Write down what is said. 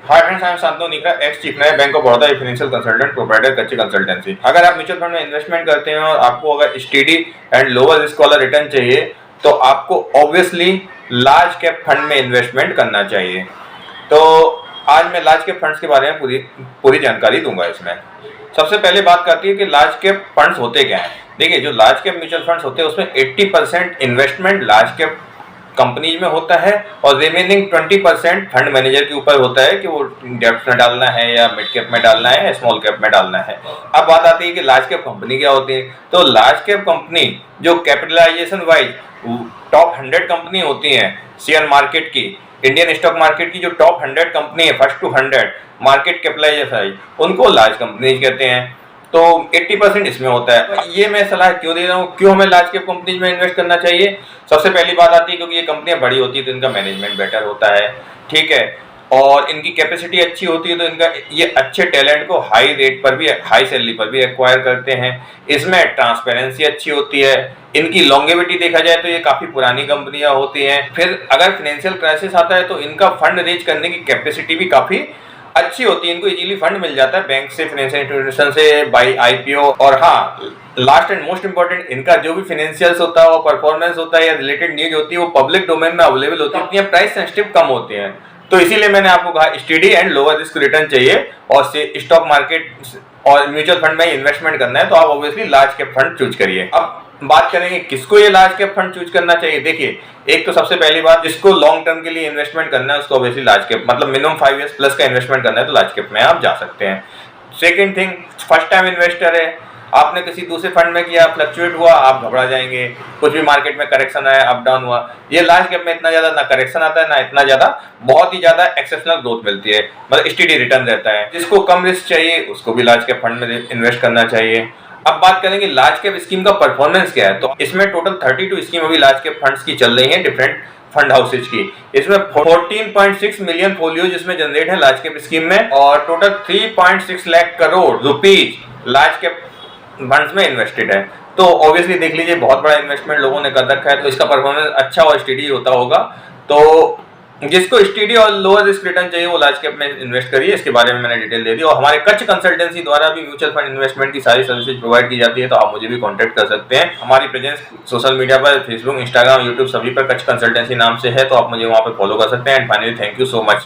Hi friends, I am Shantanu Nikra, ex chief नए bank of Baroda financial consultant provider कच्ची consultancy. अगर आप म्यूचुअल फंड में इन्वेस्टमेंट करते हैं और आपको अगर स्टेडी एंड लोअर रिस्क वाला रिटर्न चाहिए तो आपको ऑब्वियसली लार्ज कैप फंड में इन्वेस्टमेंट करना चाहिए। तो आज मैं लार्ज कैप फंड्स के बारे में पूरी जानकारी दूंगा। इसमें सबसे पहले बात करती है कि लार्ज कैप फंड्स होते क्या हैं। देखिए, जो लार्ज कैप म्यूचुअल फंड्स होते हैं उसमें 80% इन्वेस्टमेंट लार्ज कैप कंपनीज में होता है और रिमेनिंग 20% फंड मैनेजर के ऊपर होता है कि वो डेप्थ में डालना है या मिड कैप में डालना है या स्मॉल कैप में डालना है। अब बात आती है कि लार्ज कैप कंपनी क्या होती है। तो लार्ज कैप कंपनी जो कैपिटलाइजेशन वाइज टॉप 100 कंपनी होती हैं शेयर मार्केट की, इंडियन स्टॉक मार्केट की जो टॉप 100 कंपनी है, फर्स्ट टू 100 मार्केट कैपिटलाइजेशन, उनको लार्ज कंपनीज कहते हैं। तो 80% इसमें होता है। ये मैं सलाह क्यों दे रहा हूँ, क्यों हमें लार्ज कैप कंपनीज में इन्वेस्ट करना चाहिए। सबसे पहली बात आती है क्योंकि ये कंपनियां बड़ी होती है तो इनका मैनेजमेंट बेटर होता है, ठीक है, और इनकी कैपेसिटी अच्छी होती है तो इनका ये अच्छे टैलेंट को हाई रेट पर भी, हाई सैलरी पर भी एक्वायर करते हैं। इसमें ट्रांसपेरेंसी अच्छी होती है। इनकी लॉन्गेविटी देखा जाए तो ये काफी पुरानी कंपनियां होती हैं। फिर अगर फाइनेंशियल क्राइसिस आता है तो इनका फंड रेज करने की कैपेसिटी भी काफी अच्छी होती है। इनको इजीली फंड मिल जाता है बैंक से, फाइनेंशियल इंस्टीट्यूशन से, बाय आईपीओ। और हाँ, लास्ट एंड मोस्ट इंपॉर्टेंट, इनका जो भी फाइनेंशियल्स होता है, वो परफॉर्मेंस होता है या रिलेटेड न्यूज होती है, वो पब्लिक डोमेन में अवेलेबल होती है, इतनी प्राइस सेंसिटिव कम होती है। तो इसीलिए मैंने आपको कहा steady and lower risk return चाहिए और स्टॉक मार्केट और म्यूचुअल फंड में इन्वेस्टमेंट करना है तो आप obviously large cap fund choose करिए। अब बात करेंगे किसको ये लार्ज कैप फंड चूज करना चाहिए। देखिए, एक तो सबसे पहली बात, जिसको लॉन्ग टर्म के लिए इन्वेस्टमेंट करना है उसको ऑब्वियसली लार्ज कैप, मतलब मिनिमम 5 इयर्स प्लस का इन्वेस्टमेंट करना है तो लार्ज कैप में आप जा सकते हैं। Second thing, first time investor है, आपने किसी दूसरे फंड में किया, फ्लक्चुएट हुआ, आप घबरा जाएंगे, कुछ भी मार्केट में करेक्शन आया, अप डाउन हुआ। ये लार्ज कैप में इतना ज्यादा ना करेक्शन आता है ना इतना ज्यादा, बहुत ही ज्यादा एक्सेप्शनल ग्रोथ मिलती है, मतलब स्टेडी रिटर्न रहता है। जिसको कम रिस्क चाहिए उसको भी लार्ज कैप फंड में इन्वेस्ट करना चाहिए। अब बात करेंगे लार्ज कैप स्कीम का परफॉर्मेंस क्या है। तो इसमें टोटल 32 स्कीम अभी लार्ज कैप फंड्स की चल रही है डिफरेंट फंड हाउसेज की। इसमें 14.6 मिलियन फोलियो जिसमें जनरेट है लार्ज कैप स्कीम में और total 3.6 lakh crore rupees large cap funds में इन्वेस्टेड है। तो ऑब्वियसली देख लीजिए, बहुत बड़ा इन्वेस्टमेंट लोगों ने कर रखा है तो इसका परफॉर्मेंस अच्छा और स्टेडी होता होगा। तो जिसको स्टेडी और लोअर रिस्क रिटर्न चाहिए वो लार्ज कैप में इन्वेस्ट करिए। इसके बारे में मैंने डिटेल दे दी और हमारे कच्छ कंसल्टेंसी द्वारा भी म्यूचुअल फंड इन्वेस्टमेंट की सारी सर्विसेज प्रोवाइड की जाती है, तो आप मुझे भी कांटेक्ट कर सकते हैं। हमारी प्रेजेंस सोशल मीडिया पर फेसबुक, इंस्टाग्राम, यूट्यूब सभी पर कच्छ कंसल्टेंसी नाम से है, तो आप मुझे वहां पर फॉलो कर सकते हैं। And finally thank you so much.